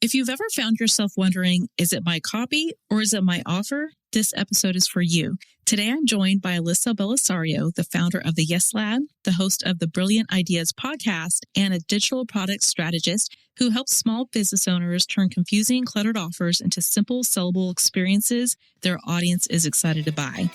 If you've ever found yourself wondering, is it my copy or is it my offer? This episode is for you. Today, I'm joined by Alyssa Bellisario, the founder of the Yes Lab, the host of the Brilliant Ideas podcast, and a digital product strategist who helps small business owners turn confusing, cluttered offers into simple, sellable experiences their audience is excited to buy.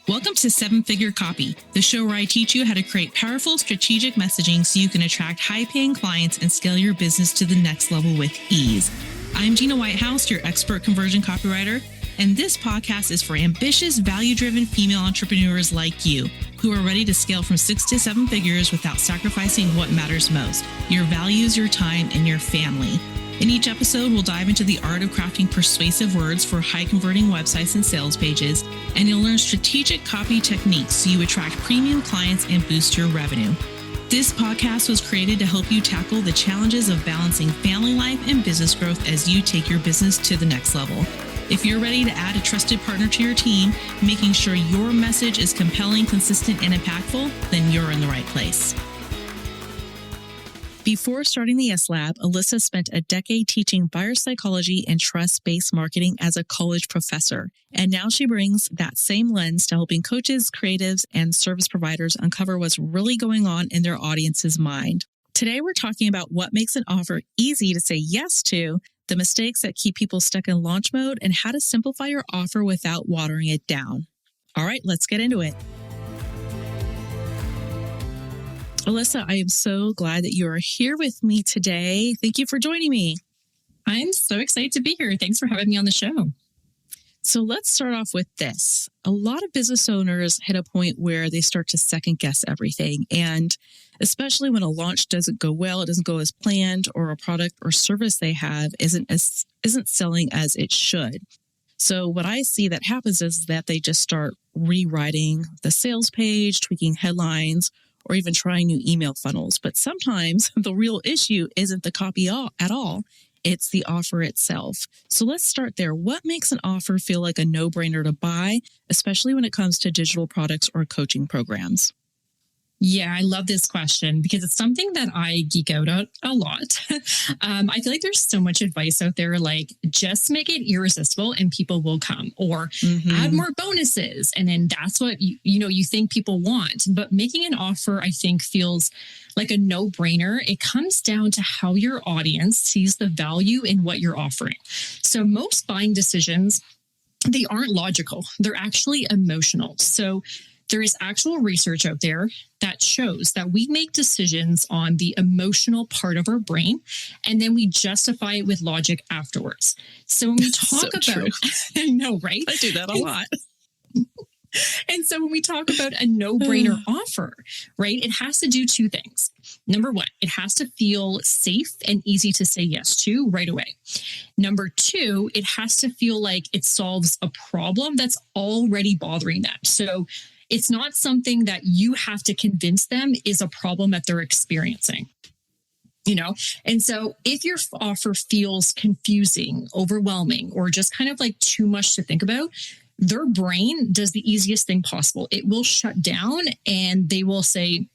Welcome to Seven Figure Copy, the show where I teach you how to create powerful strategic messaging so you can attract high-paying clients and scale your business to the next level with ease. I'm Gina Whitehouse, your expert conversion copywriter, and this podcast is for ambitious, value-driven female entrepreneurs like you who are ready to scale from 6 to 7 figures without sacrificing what matters most, your values, your time, and your family. In each episode, we'll dive into the art of crafting persuasive words for high-converting websites and sales pages, and you'll learn strategic copy techniques so you attract premium clients and boost your revenue. This podcast was created to help you tackle the challenges of balancing family life and business growth as you take your business to the next level. If you're ready to add a trusted partner to your team, making sure your message is compelling, consistent, and impactful, then you're in the right place. Before starting the Yes Lab, Alyssa spent a decade teaching buyer psychology and trust-based marketing as a college professor. And now she brings that same lens to helping coaches, creatives, and service providers uncover what's really going on in their audience's mind. Today, we're talking about what makes an offer easy to say yes to, the mistakes that keep people stuck in launch mode, and how to simplify your offer without watering it down. All right, let's get into it. Alyssa, I am so glad that you are here with me today. Thank you for joining me. I'm so excited to be here. Thanks for having me on the show. So let's start off with this. A lot of business owners hit a point where they start to second guess everything. And especially when a launch doesn't go well, it doesn't go as planned, or a product or service they have isn't selling as it should. So what I see that happens is that they just start rewriting the sales page, tweaking headlines, or even trying new email funnels. But sometimes the real issue isn't the copy at all. It's the offer itself. So let's start there. What makes an offer feel like a no-brainer to buy, especially when it comes to digital products or coaching programs? Yeah, I love this question because it's something that I geek out at a lot. I feel like there's so much advice out there, like just make it irresistible and people will come, or add more bonuses. And then that's what you think people want. But making an offer, I think, feels like a no-brainer. It comes down to how your audience sees the value in what you're offering. So most buying decisions, they aren't logical. They're actually emotional. So there is actual research out there that shows that we make decisions on the emotional part of our brain, and then we justify it with logic afterwards. So when we talk about, I know, right? I do that a lot. And so when we talk about a no-brainer offer, right, it has to do two things. Number one, it has to feel safe and easy to say yes to right away. Number two, it has to feel like it solves a problem that's already bothering them. So it's not something that you have to convince them is a problem that they're experiencing. And so if your offer feels confusing, overwhelming, or just kind of like too much to think about, their brain does the easiest thing possible. It will shut down and they will say,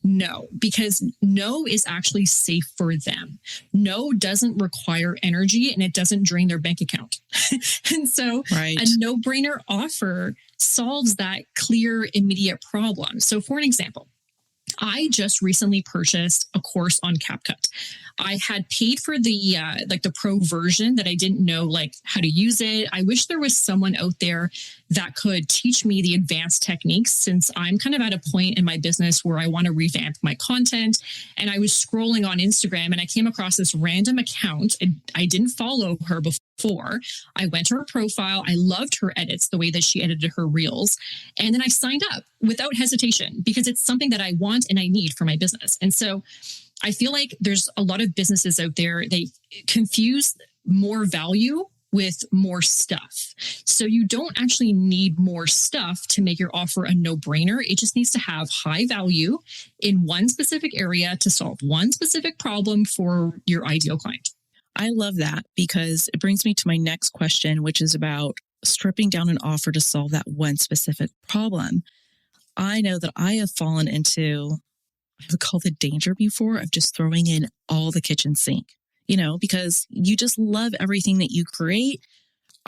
no, because no is actually safe for them. No doesn't require energy and it doesn't drain their bank account. And so a no-brainer offer solves that clear, immediate problem. So for an example, I just recently purchased a course on CapCut. I had paid for the pro version that I didn't know how to use it. I wish there was someone out there that could teach me the advanced techniques, since I'm kind of at a point in my business where I want to revamp my content. And I was scrolling on Instagram and I came across this random account. I didn't follow her before. I went to her profile. I loved her edits, the way that she edited her reels. And then I signed up without hesitation because it's something that I want and I need for my business. And so I feel like there's a lot of businesses out there, they confuse more value with more stuff. So you don't actually need more stuff to make your offer a no-brainer. It just needs to have high value in one specific area to solve one specific problem for your ideal client. I love that because it brings me to my next question, which is about stripping down an offer to solve that one specific problem. I know that I have fallen into, I would call the danger before, of just throwing in all the kitchen sink. because you just love everything that you create.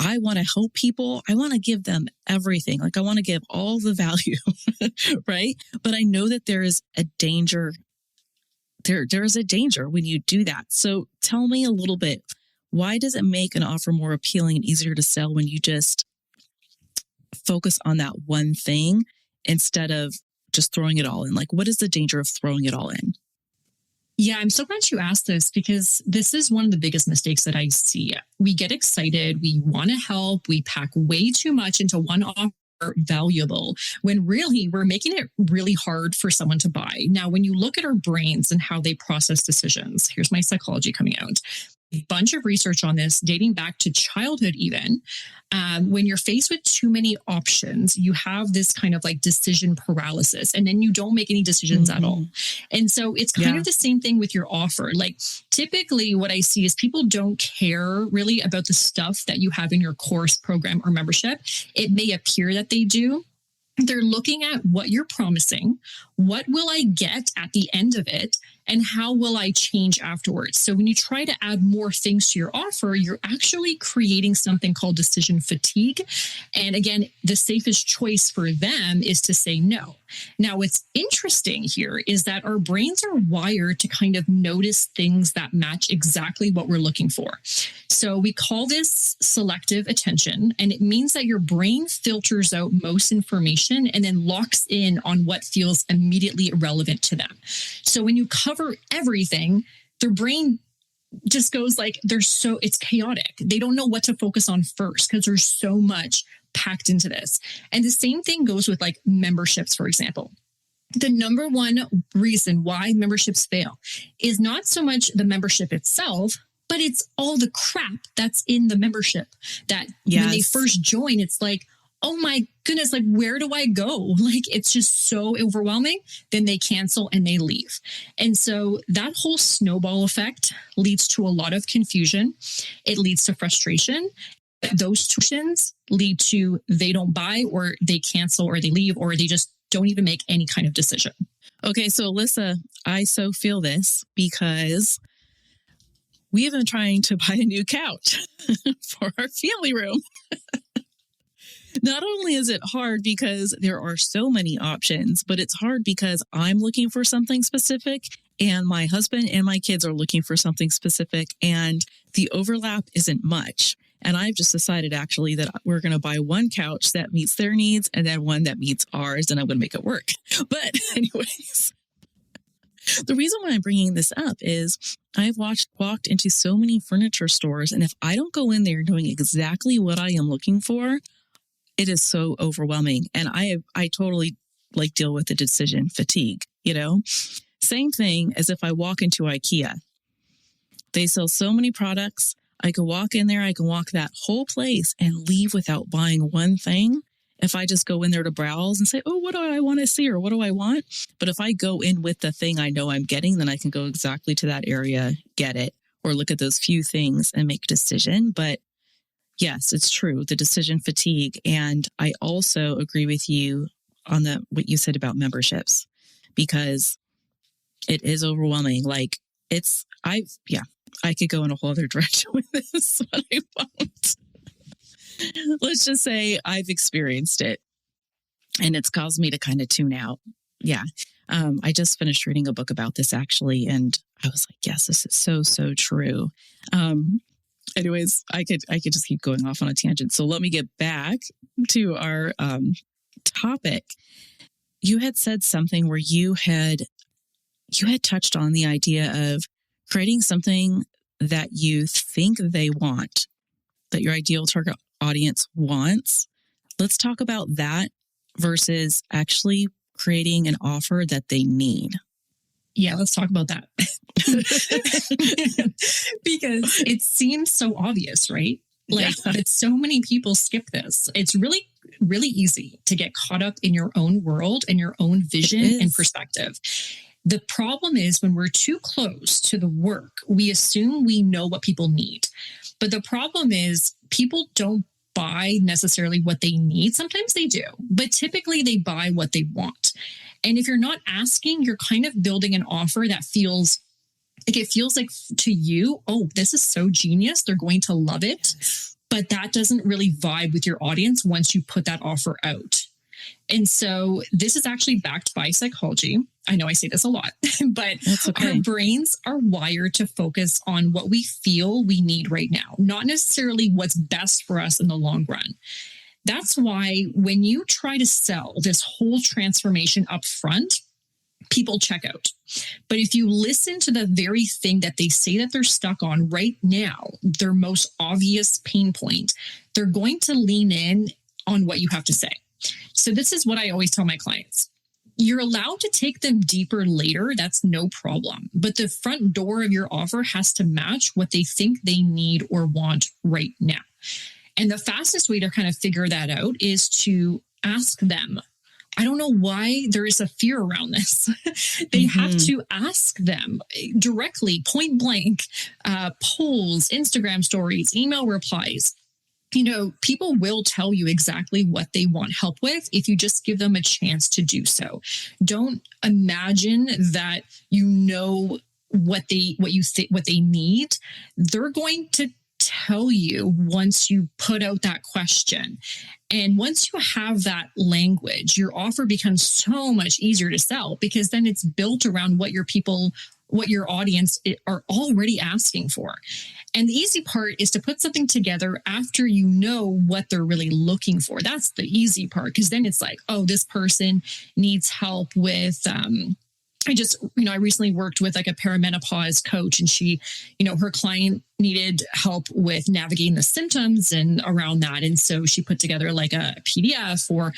I want to help people. I want to give them everything. Like I want to give all the value, right? But I know that there is a danger. There is a danger when you do that. So tell me a little bit, why does it make an offer more appealing and easier to sell when you just focus on that one thing instead of just throwing it all in? Like, what is the danger of throwing it all in? Yeah, I'm so glad you asked this because this is one of the biggest mistakes that I see. We get excited, we want to help, we pack way too much into one offer, valuable, when really we're making it really hard for someone to buy. Now, when you look at our brains and how they process decisions, here's my psychology coming out. A bunch of research on this dating back to childhood even. When you're faced with too many options, you have this kind of like decision paralysis, and then you don't make any decisions at all. And so it's kind of the same thing with your offer. Like typically what I see is people don't care really about the stuff that you have in your course, program, or membership. It may appear that they do. They're looking at what you're promising, what will I get at the end of it, and how will I change afterwards? So when you try to add more things to your offer, you're actually creating something called decision fatigue. And again, the safest choice for them is to say no. Now, what's interesting here is that our brains are wired to kind of notice things that match exactly what we're looking for. So we call this selective attention, and it means that your brain filters out most information and then locks in on what feels immediately irrelevant to them. So when you cover everything, their brain just goes like, it's chaotic. They don't know what to focus on first because there's so much packed into this. And the same thing goes with like memberships, for example. The number one reason why memberships fail is not so much the membership itself, but it's all the crap that's in the membership that when they first join, it's like, oh my goodness, like, where do I go? Like, it's just so overwhelming. Then they cancel and they leave. And so that whole snowball effect leads to a lot of confusion. It leads to frustration. Those tuitions lead to they don't buy, or they cancel, or they leave, or they just don't even make any kind of decision. Okay, so Alyssa, I so feel this because we have been trying to buy a new couch for our family room. Not only is it hard because there are so many options, but it's hard because I'm looking for something specific and my husband and my kids are looking for something specific, and the overlap isn't much. And I've just decided actually that we're going to buy one couch that meets their needs and then one that meets ours, and I'm going to make it work. But anyways, the reason why I'm bringing this up is I've walked into so many furniture stores, and if I don't go in there knowing exactly what I am looking for, it is so overwhelming. And I totally like deal with the decision fatigue, Same thing as if I walk into IKEA. They sell so many products. I could walk in there, I can walk that whole place and leave without buying one thing. If I just go in there to browse and say, oh, what do I want to see, or what do I want? But if I go in with the thing I know I'm getting, then I can go exactly to that area, get it, or look at those few things and make a decision. But yes, it's true, the decision fatigue. And I also agree with you on what you said about memberships, because it is overwhelming. Like I could go in a whole other direction with this, but I won't. Let's just say I've experienced it and it's caused me to kind of tune out. Yeah. I just finished reading a book about this actually, and I was like, yes, this is so, so true. Anyways, I could just keep going off on a tangent. So let me get back to our topic. You had said something where you had touched on the idea of creating something that you think they want, that your ideal target audience wants. Let's talk about that versus actually creating an offer that they need. Yeah, let's talk about that. Because it seems so obvious, right? But so many people skip this. It's really, really easy to get caught up in your own world and your own vision and perspective. The problem is when we're too close to the work, we assume we know what people need. But the problem is people don't buy necessarily what they need. Sometimes they do, but typically they buy what they want. And if you're not asking, you're kind of building an offer that feels Like it feels like to you, oh, this is so genius. They're going to love it. But that doesn't really vibe with your audience once you put that offer out. And so this is actually backed by psychology. I know I say this a lot, but okay. Our brains are wired to focus on what we feel we need right now, not necessarily what's best for us in the long run. That's why when you try to sell this whole transformation up front, people check out. But if you listen to the very thing that they say that they're stuck on right now, their most obvious pain point, they're going to lean in on what you have to say. So this is what I always tell my clients. You're allowed to take them deeper later. That's no problem. But the front door of your offer has to match what they think they need or want right now. And the fastest way to kind of figure that out is to ask them. I don't know why there is a fear around this. They have to ask them directly, point blank, polls, Instagram stories, email replies. You know, people will tell you exactly what they want help with if you just give them a chance to do so. Don't imagine that you know what they need. They're going to tell you once you put out that question. And once you have that language, your offer becomes so much easier to sell because then it's built around what your audience are already asking for. And the easy part is to put something together after you know what they're really looking for. That's the easy part, because then it's like, oh, this person needs help with, I recently worked with like a perimenopause coach, and she, her client needed help with navigating the symptoms and around that. And so she put together like a PDF or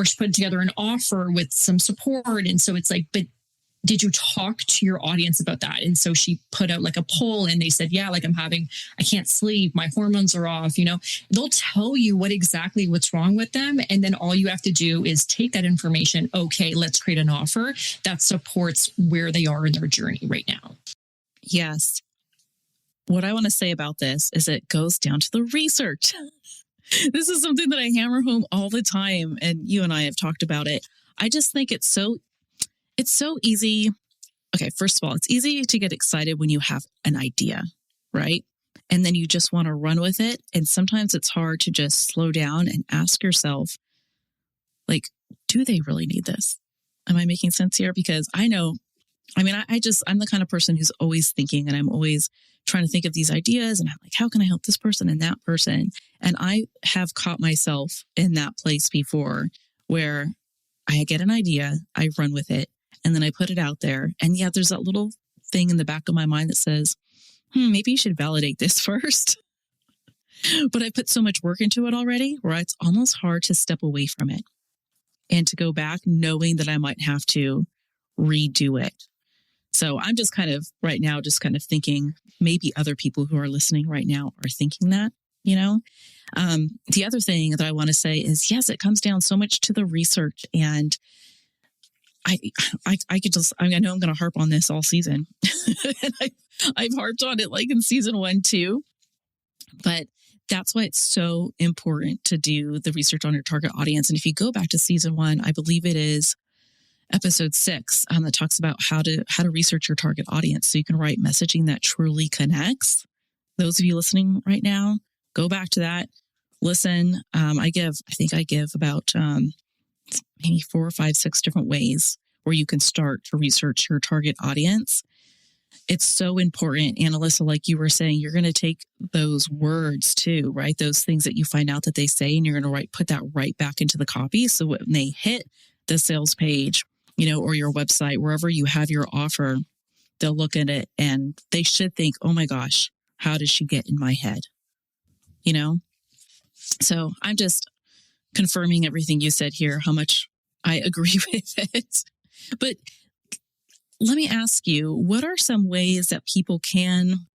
she put together an offer with some support. And so it's like, but did you talk to your audience about that? And so she put out like a poll and they said, yeah, like I can't sleep. My hormones are off. They'll tell you what's wrong with them. And then all you have to do is take that information. Okay, let's create an offer that supports where they are in their journey right now. Yes. What I want to say about this is it goes down to the research. This is something that I hammer home all the time. And you and I have talked about it. I just think it's so easy. Okay, first of all, it's easy to get excited when you have an idea, right? And then you just want to run with it. And sometimes it's hard to just slow down and ask yourself, like, do they really need this? Am I making sense here? Because I'm the kind of person who's always thinking, and I'm always trying to think of these ideas. And I'm like, how can I help this person and that person? And I have caught myself in that place before where I get an idea, I run with it, and then I put it out there. And yeah, there's that little thing in the back of my mind that says, maybe you should validate this first. But I put so much work into it already where it's almost hard to step away from it and to go back knowing that I might have to redo it. So I'm just kind of right now, just kind of thinking maybe other people who are listening right now are thinking that, The other thing that I want to say is, yes, it comes down so much to the research. And I know I'm going to harp on this all season. And I've harped on it like in season 1 too. But that's why it's so important to do the research on your target audience. And if you go back to season 1, I believe it is episode 6 that talks about how to research your target audience so you can write messaging that truly connects. Those of you listening right now, go back to that. Listen, I think I give about maybe 4 or 5, 6 different ways where you can start to research your target audience. It's so important. And Alyssa, like you were saying, you're going to take those words too, right? Those things that you find out that they say, and you're going to put that right back into the copy. So when they hit the sales page, or your website, wherever you have your offer, they'll look at it and they should think, oh my gosh, how did she get in my head? So I'm just confirming everything you said here, how much I agree with it. But let me ask you, what are some ways that people can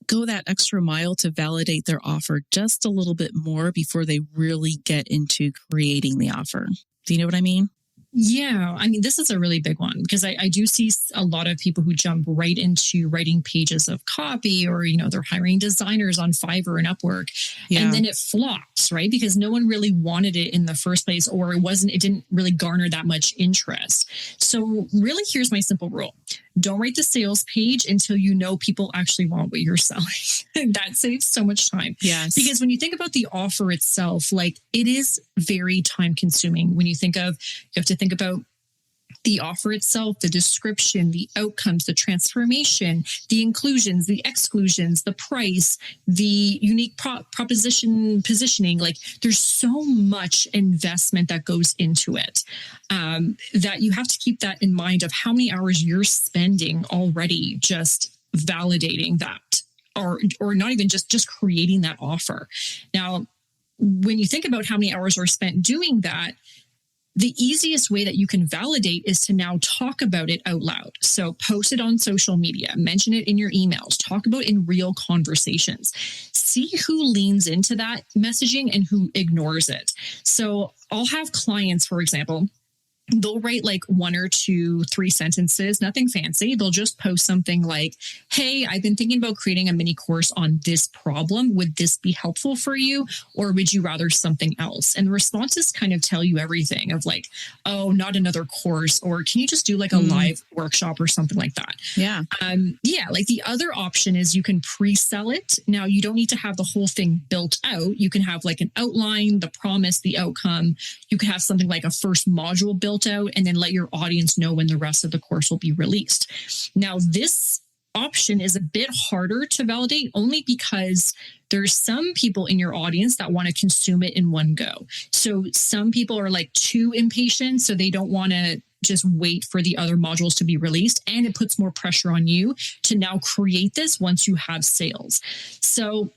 go that extra mile to validate their offer just a little bit more before they really get into creating the offer? Do you know what I mean? Yeah, this is a really big one because I do see a lot of people who jump right into writing pages of copy or, they're hiring designers on Fiverr and Upwork. Yeah. And then it flops, right? Because no one really wanted it in the first place, or it didn't really garner that much interest. So really, here's my simple rule. Don't write the sales page until you know people actually want what you're selling. That saves so much time. Yes. Because when you think about the offer itself, like it is very time consuming. When you have to think about the offer itself, the description, the outcomes, the transformation, the inclusions, the exclusions, the price, the unique proposition positioning. Like there's so much investment that goes into it that you have to keep that in mind of how many hours you're spending already just validating that or not even just creating that offer. Now, when you think about how many hours are spent doing that, the easiest way that you can validate is to now talk about it out loud. So post it on social media, mention it in your emails, talk about it in real conversations. See who leans into that messaging and who ignores it. So I'll have clients, for example, they'll write like 1 or 2, 3 sentences, nothing fancy. They'll just post something like, hey, I've been thinking about creating a mini course on this problem. Would this be helpful for you? Or would you rather something else? And the responses kind of tell you everything of like, oh, not another course. Or can you just do like a live workshop or something like that? Yeah. Like the other option is you can pre-sell it. Now you don't need to have the whole thing built out. You can have like an outline, the promise, the outcome. You can have something like a first module built out and then let your audience know when the rest of the course will be released. Now, this option is a bit harder to validate only because there's some people in your audience that want to consume it in one go. So some people are like too impatient, so they don't want to just wait for the other modules to be released. And it puts more pressure on you to now create this once you have sales. So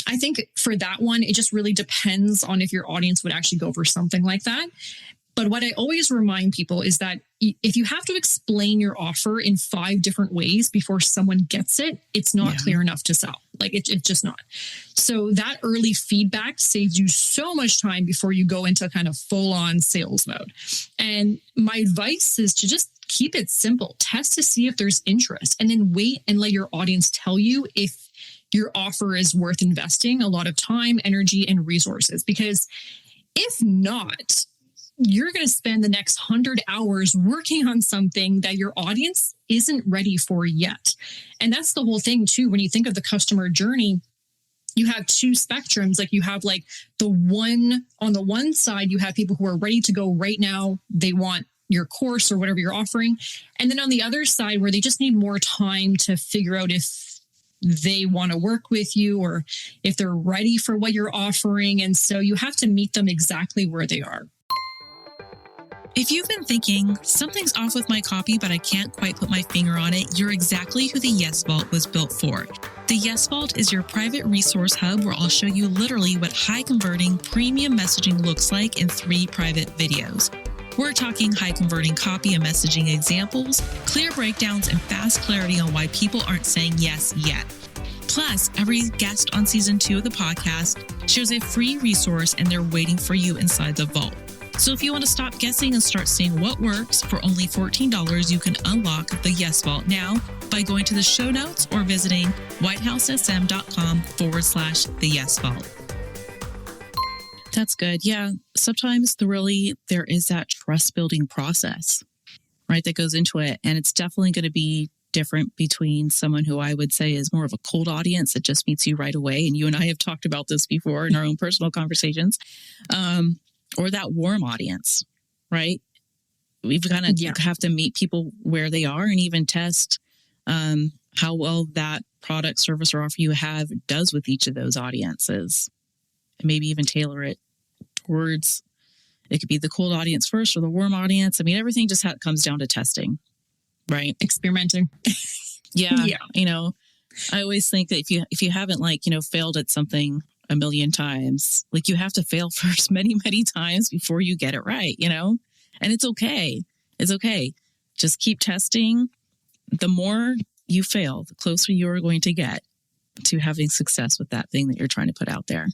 I think for that one, it just really depends on if your audience would actually go for something like that. But what I always remind people is that if you have to explain your offer in 5 different ways before someone gets it, it's not clear enough to sell. Like it's just not. So that early feedback saves you so much time before you go into kind of full on sales mode. And my advice is to just keep it simple. Test to see if there's interest and then wait and let your audience tell you if your offer is worth investing a lot of time, energy, and resources. Because if not, you're going to spend the next 100 hours working on something that your audience isn't ready for yet. And that's the whole thing too. When you think of the customer journey, you have 2 spectrums. Like you have like on the one side, you have people who are ready to go right now. They want your course or whatever you're offering. And then on the other side, where they just need more time to figure out if they want to work with you or if they're ready for what you're offering. And so you have to meet them exactly where they are. If you've been thinking, something's off with my copy, but I can't quite put my finger on it, you're exactly who the Yes Vault was built for. The Yes Vault is your private resource hub where I'll show you literally what high-converting premium messaging looks like in 3 private videos. We're talking high-converting copy and messaging examples, clear breakdowns, and fast clarity on why people aren't saying yes yet. Plus, every guest on season 2 of the podcast shares a free resource and they're waiting for you inside the vault. So if you want to stop guessing and start seeing what works, for only $14, you can unlock the Yes Vault now by going to the show notes or visiting whitehousesm.com/the Yes Vault. That's good. Yeah. Sometimes there is that trust building process, right, that goes into it. And it's definitely going to be different between someone who I would say is more of a cold audience that just meets you right away. And you and I have talked about this before in our own personal conversations. Or that warm audience, right? We've kind of have to meet people where they are and even test how well that product, service, or offer you have does with each of those audiences. And maybe even tailor it towards, it could be the cold audience first or the warm audience. I mean, everything just comes down to testing, right? Experimenting. Yeah. You know, I always think that if you haven't failed at something a million times, like you have to fail first many, many times before you get it right, and it's okay. It's okay. Just keep testing. The more you fail, the closer you're going to get to having success with that thing that you're trying to put out there.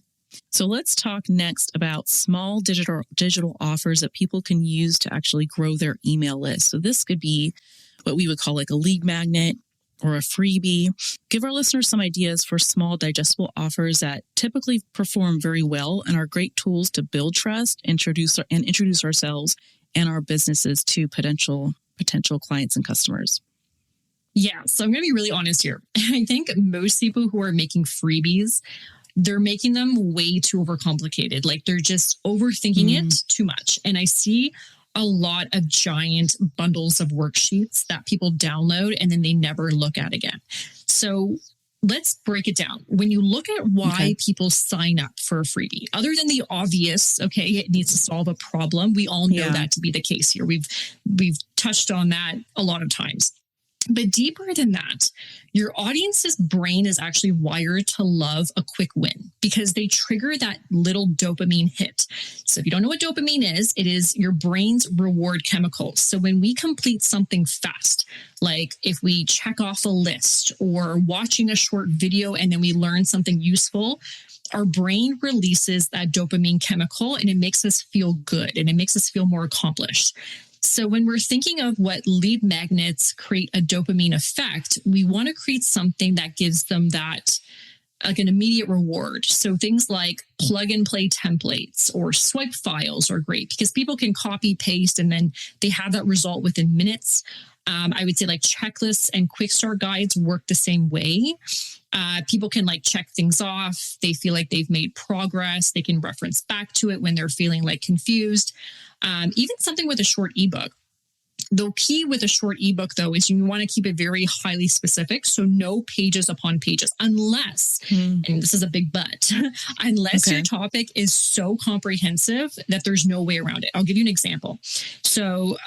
So let's talk next about small digital offers that people can use to actually grow their email list. So this could be what we would call like a lead magnet or a freebie. Give our listeners some ideas for small digestible offers that typically perform very well and are great tools to build trust, introduce ourselves and our businesses to potential clients and customers. Yeah. So I'm going to be really honest here. I think most people who are making freebies, they're making them way too overcomplicated. Like they're just overthinking it too much. And I see a lot of giant bundles of worksheets that people download and then they never look at again. So let's break it down. When you look at why people sign up for a freebie, other than the obvious, okay, it needs to solve a problem. We all know that to be the case here. We've touched on that a lot of times. But deeper than that, your audience's brain is actually wired to love a quick win because they trigger that little dopamine hit. So if you don't know what dopamine is, it is your brain's reward chemicals. So when we complete something fast, like if we check off a list or watching a short video and then we learn something useful, our brain releases that dopamine chemical and it makes us feel good and it makes us feel more accomplished. So when we're thinking of what lead magnets create a dopamine effect, we want to create something that gives them that like an immediate reward. So things like plug and play templates or swipe files are great because people can copy paste and then they have that result within minutes. I would say like checklists and quick start guides work the same way. People can like check things off. They feel like they've made progress. They can reference back to it when they're feeling like confused. Even something with a short ebook. The key with a short ebook, though, is you want to keep it very highly specific. So no pages upon pages, unless, and this is a big but, unless your topic is so comprehensive that there's no way around it. I'll give you an example. So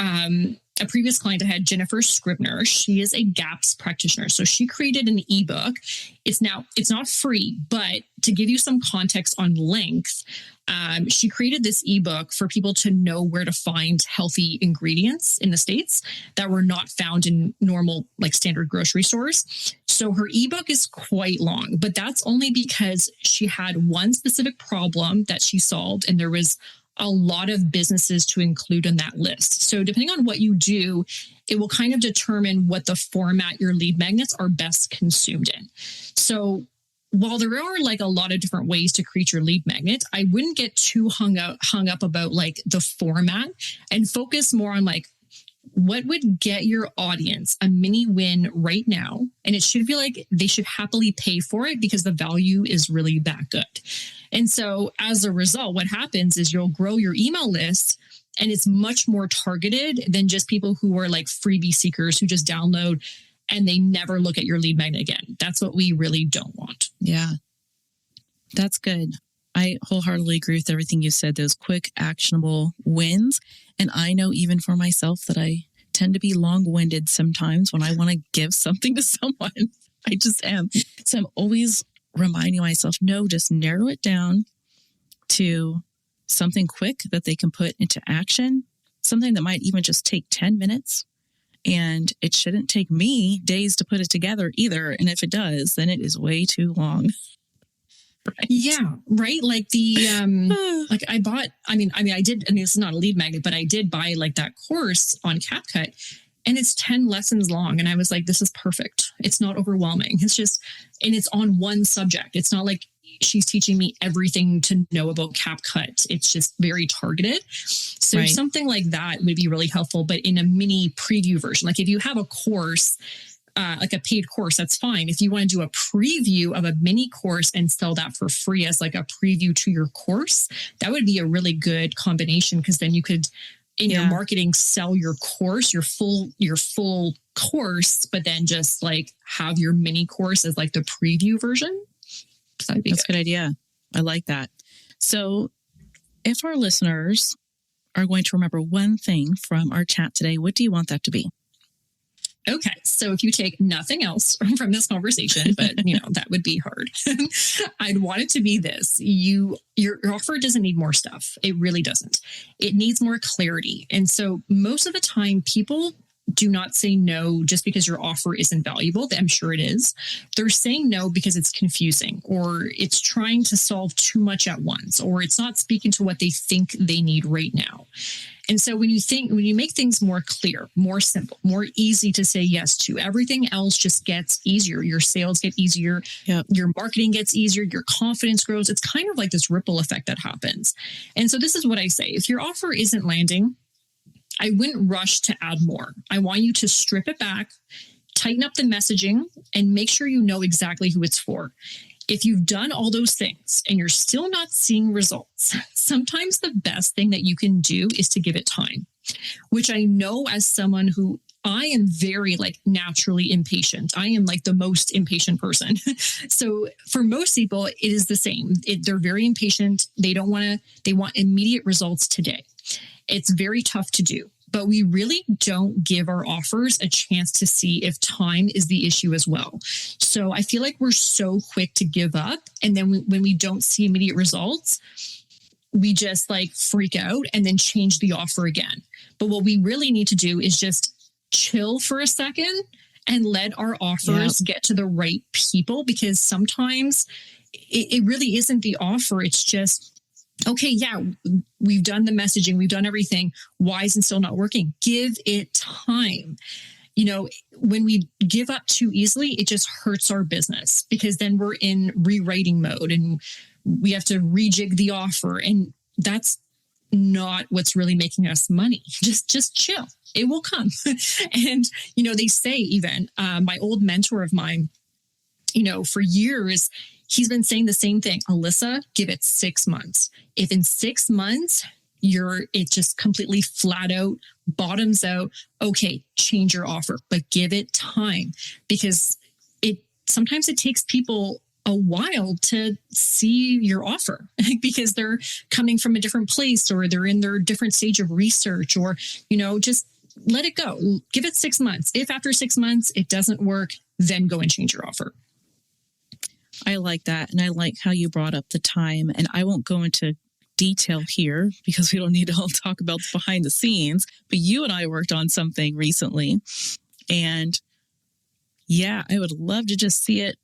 a previous client I had, Jennifer Scribner, she is a GAPS practitioner. So she created an ebook. It's not free, but to give you some context on length, she created this ebook for people to know where to find healthy ingredients in the States that were not found in normal, like standard grocery stores. So her ebook is quite long, but that's only because she had one specific problem that she solved, and there was a lot of businesses to include in that list. So depending on what you do, it will kind of determine what the format your lead magnets are best consumed in. So while there are like a lot of different ways to create your lead magnet, I wouldn't get too hung up about like the format and focus more on like what would get your audience a mini win right now. And it should feel like they should happily pay for it because the value is really that good. And so as a result, what happens is you'll grow your email list and it's much more targeted than just people who are like freebie seekers who just download and they never look at your lead magnet again. That's what we really don't want. Yeah, that's good. I wholeheartedly agree with everything you said, those quick, actionable wins. And I know even for myself that I tend to be long-winded sometimes when I want to give something to someone. I just am. So I'm always reminding myself, no, just narrow it down to something quick that they can put into action, something that might even just take 10 minutes. And it shouldn't take me days to put it together either. And if it does, then it is way too long. Right. Yeah. Right. Like like I did, this is not a lead magnet, but I did buy like that course on CapCut and it's 10 lessons long. And I was like, this is perfect. It's not overwhelming. It's just, and it's on one subject. It's not like she's teaching me everything to know about CapCut. It's just very targeted. So something like that would be really helpful, but in a mini preview version. Like if you have a course, like a paid course, that's fine. If you want to do a preview of a mini course and sell that for free as like a preview to your course, that would be a really good combination because then you could, in your marketing, sell your course, your full course, but then just like have your mini course as like the preview version. That's a good idea. I like that. So if our listeners are going to remember one thing from our chat today, what do you want that to be? Okay, so if you take nothing else from this conversation, but that would be hard. I'd want it to be this: your offer doesn't need more stuff. It really doesn't. It needs more clarity. And so most of the time, people do not say no just because your offer isn't valuable. I'm sure it is. They're saying no because it's confusing, or it's trying to solve too much at once, or it's not speaking to what they think they need right now. And so when you make things more clear, more simple, more easy to say yes to, everything else just gets easier. Your sales get easier. Yep. Your marketing gets easier. Your confidence grows. It's kind of like this ripple effect that happens. And so this is what I say. If your offer isn't landing, I wouldn't rush to add more. I want you to strip it back, tighten up the messaging and make sure you know exactly who it's for. If you've done all those things and you're still not seeing results, sometimes the best thing that you can do is to give it time, which I know as someone who I am very naturally impatient. I am the most impatient person. So for most people, it is the same. They're very impatient. They want immediate results today. It's very tough to do, but we really don't give our offers a chance to see if time is the issue as well. So I feel like we're so quick to give up. And then when we don't see immediate results, we just freak out and then change the offer again. But what we really need to do is just chill for a second and let our offers get to the right people, because sometimes it really isn't the offer. It's just, okay, yeah, we've done the messaging, we've done everything. Why is it still not working? Give it time. When we give up too easily, it just hurts our business, because then we're in rewriting mode and we have to rejig the offer. And that's not what's really making us money. Just chill. It will come. And, they say even my old mentor of mine, for years, he's been saying the same thing. Alyssa, give it 6 months. If in 6 months, it just completely flat out bottoms out, okay, change your offer, but give it time, because sometimes it takes people a while to see your offer because they're coming from a different place, or they're in their different stage of research, or, just let it go. Give it 6 months. If after 6 months it doesn't work, then go and change your offer. I like that. And I like how you brought up the time. And I won't go into detail here because we don't need to all talk about the behind the scenes, but you and I worked on something recently. And yeah, I would love to just see it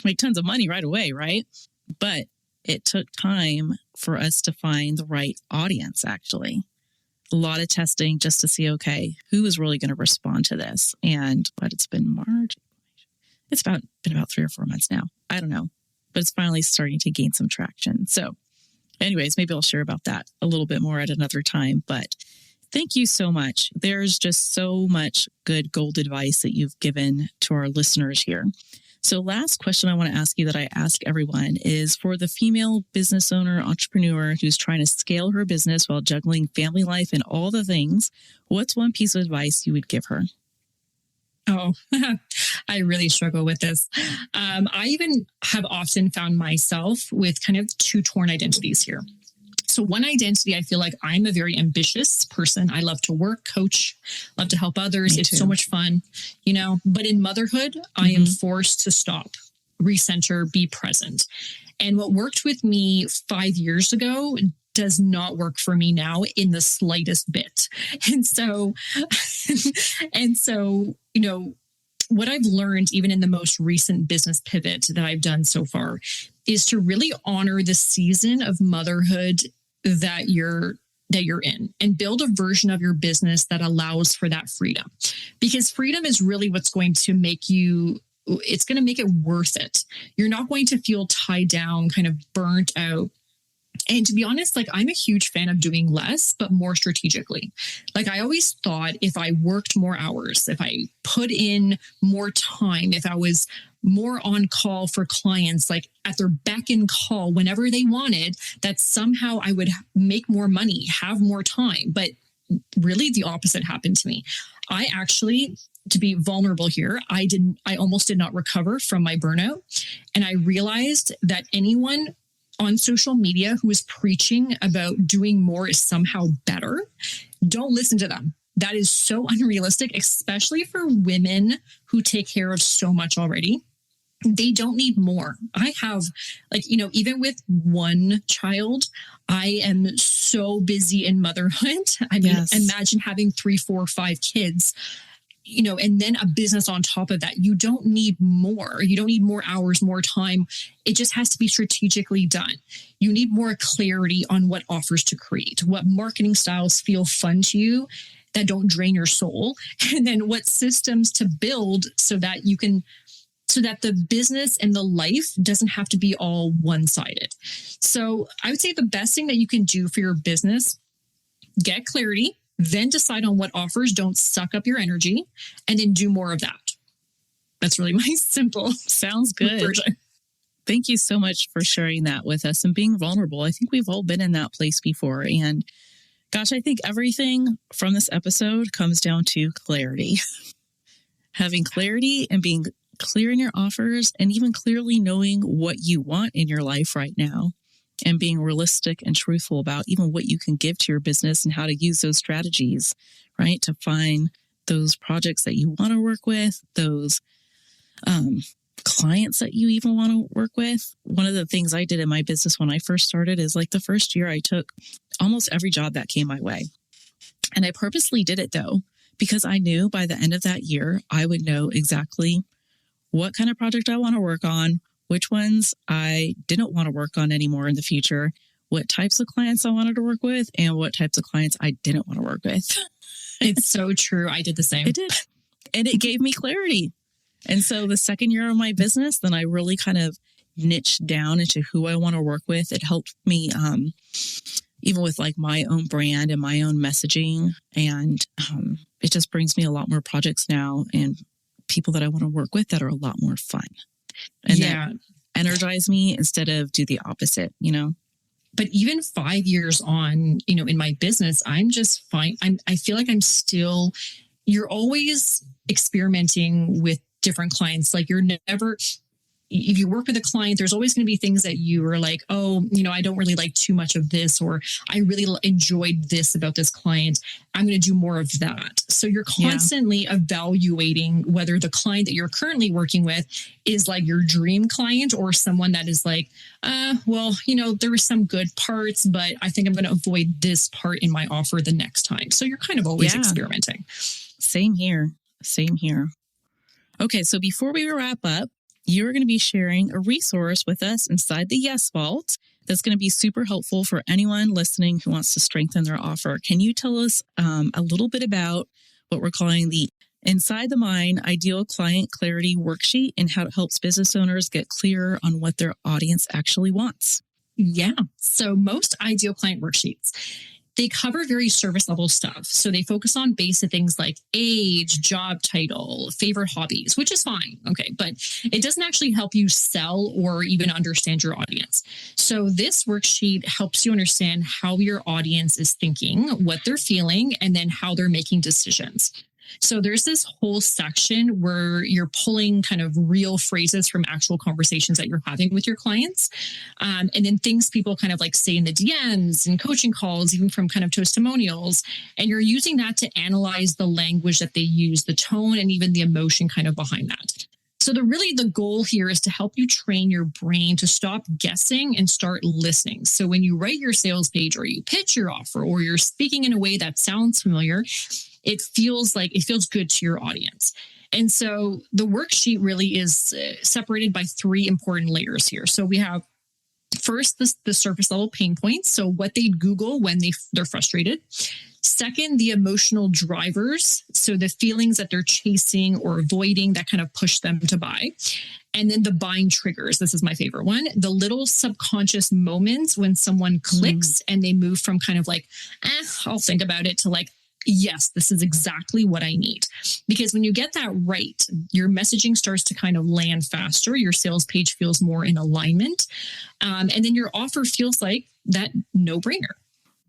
make tons of money right away, right? But it took time for us to find the right audience, actually. A lot of testing just to see, okay, who is really going to respond to this? But it's been March. It's been about 3 or 4 months now. I don't know, but it's finally starting to gain some traction. So anyways, maybe I'll share about that a little bit more at another time, but thank you so much. There's just so much good gold advice that you've given to our listeners here. So last question I want to ask you that I ask everyone is, for the female business owner, entrepreneur who's trying to scale her business while juggling family life and all the things, what's one piece of advice you would give her? Oh, I really struggle with this. I even have often found myself with kind of two torn identities here. So one identity, I feel like I'm a very ambitious person. I love to work, coach, love to help others. It's so much fun, but in motherhood, I am forced to stop, recenter, be present. And what worked with me 5 years ago does not work for me now in the slightest bit. And so, what I've learned even in the most recent business pivot that I've done so far is to really honor the season of motherhood that you're in, and build a version of your business that allows for that freedom, because freedom is really what's going to it's going to make it worth it. You're not going to feel tied down, kind of burnt out. And to be honest, I'm a huge fan of doing less, but more strategically. I always thought if I worked more hours, if I put in more time, if I was more on call for clients, at their beck and call whenever they wanted, that somehow I would make more money, have more time. But really the opposite happened to me. I actually, to be vulnerable here, I almost did not recover from my burnout. And I realized that anyone on social media who is preaching about doing more is somehow better, don't listen to them. That is so unrealistic, especially for women who take care of so much already. They don't need more. I have, even with one child, I am so busy in motherhood. I mean, imagine having 3, 4, 5 kids, and then a business on top of that. You don't need more. You don't need more hours, more time. It just has to be strategically done. You need more clarity on what offers to create, what marketing styles feel fun to you that don't drain your soul, and then what systems to build so that the business and the life doesn't have to be all one-sided. So I would say the best thing that you can do for your business, get clarity, then decide on what offers don't suck up your energy, and then do more of that. That's really my simple Sounds good. version. Thank you so much for sharing that with us and being vulnerable. I think we've all been in that place before. And gosh, I think everything from this episode comes down to clarity. Having clarity and being clear in your offers, and even clearly knowing what you want in your life right now, and being realistic and truthful about even what you can give to your business and how to use those strategies, right? To find those projects that you want to work with, those clients that you even want to work with. One of the things I did in my business when I first started is like the first year I took almost every job that came my way. And I purposely did it though, because I knew by the end of that year, I would know exactly what kind of project I want to work on, which ones I didn't want to work on anymore in the future, what types of clients I wanted to work with, and what types of clients I didn't want to work with. It's so true. I did the same. It did. And it gave me clarity. And so the second year of my business, then I really kind of niched down into who I want to work with. It helped me even with like my own brand and my own messaging. And it just brings me a lot more projects now and people that I want to work with that are a lot more fun. And that energize me instead of do the opposite, you know? But even 5 years on, in my business, I'm just fine. I feel like you're always experimenting with different clients. Like you're never, if you work with a client, there's always going to be things that you are like, oh, I don't really like too much of this, or I really enjoyed this about this client. I'm going to do more of that. So you're constantly evaluating whether the client that you're currently working with is like your dream client or someone that is like, there were some good parts, but I think I'm going to avoid this part in my offer the next time. So you're kind of always experimenting. Same here. Okay, so before we wrap up, you're going to be sharing a resource with us inside the Yes Vault that's going to be super helpful for anyone listening who wants to strengthen their offer. Can you tell us a little bit about what we're calling the Inside the Mind Ideal Client Clarity Worksheet and how it helps business owners get clearer on what their audience actually wants? Yeah. So most ideal client worksheets, they cover very service level stuff. So they focus on basic things like age, job title, favorite hobbies, which is fine. Okay. But it doesn't actually help you sell or even understand your audience. So this worksheet helps you understand how your audience is thinking, what they're feeling, and then how they're making decisions. So there's this whole section where you're pulling kind of real phrases from actual conversations that you're having with your clients. And then things people kind of like say in the DMs and coaching calls, even from kind of testimonials. And you're using that to analyze the language that they use, the tone, and even the emotion kind of behind that. So the goal here is to help you train your brain to stop guessing and start listening. So when you write your sales page or you pitch your offer or you're speaking in a way that sounds familiar, it feels good to your audience. And so the worksheet really is separated by three important layers here. So we have first, the surface level pain points. So what they Google when they're frustrated. Second, the emotional drivers. So the feelings that they're chasing or avoiding that kind of push them to buy. And then the buying triggers. This is my favorite one. The little subconscious moments when someone clicks and they move from kind of like, I'll think about it, to like, yes, this is exactly what I need. Because when you get that right, your messaging starts to kind of land faster. Your sales page feels more in alignment. And then your offer feels like that no-brainer.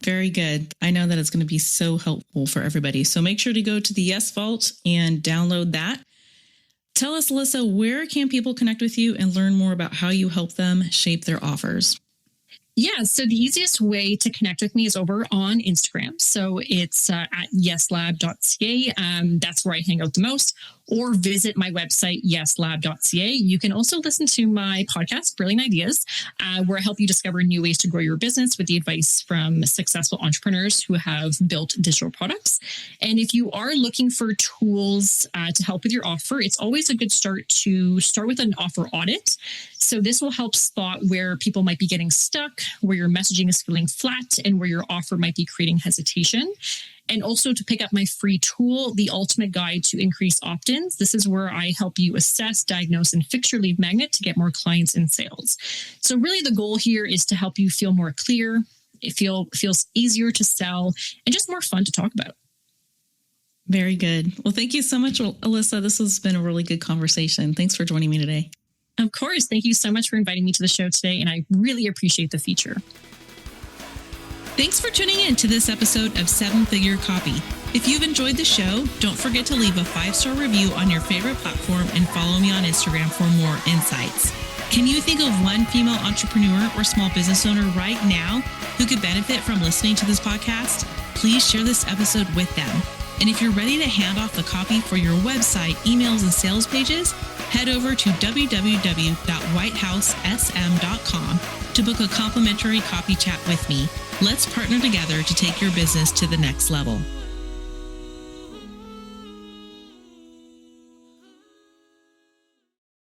Very good. I know that it's going to be so helpful for everybody. So make sure to go to the Yes Vault and download that. Tell us, Alyssa, where can people connect with you and learn more about how you help them shape their offers? Yeah, so the easiest way to connect with me is over on Instagram. So it's at yeslab.ca. That's where I hang out the most. Or visit my website, yeslab.ca. You can also listen to my podcast, Brilliant Ideas, where I help you discover new ways to grow your business with the advice from successful entrepreneurs who have built digital products. And if you are looking for tools to help with your offer, it's always a good start to start with an offer audit. So this will help spot where people might be getting stuck, where your messaging is feeling flat, and where your offer might be creating hesitation. And also to pick up my free tool, The Ultimate Guide to Increase Opt-ins. This is where I help you assess, diagnose, and fix your lead magnet to get more clients and sales. So really the goal here is to help you feel more clear. It feels easier to sell and just more fun to talk about. Very good. Well, thank you so much, Alyssa. This has been a really good conversation. Thanks for joining me today. Of course. Thank you so much for inviting me to the show today, and I really appreciate the feature. Thanks for tuning in to this episode of 7-Figure Copy. If you've enjoyed the show, don't forget to leave a 5-star review on your favorite platform and follow me on Instagram for more insights. Can you think of one female entrepreneur or small business owner right now who could benefit from listening to this podcast? Please share this episode with them. And if you're ready to hand off the copy for your website, emails, and sales pages, head over to www.whitehousesm.com to book a complimentary copy chat with me. Let's partner together to take your business to the next level.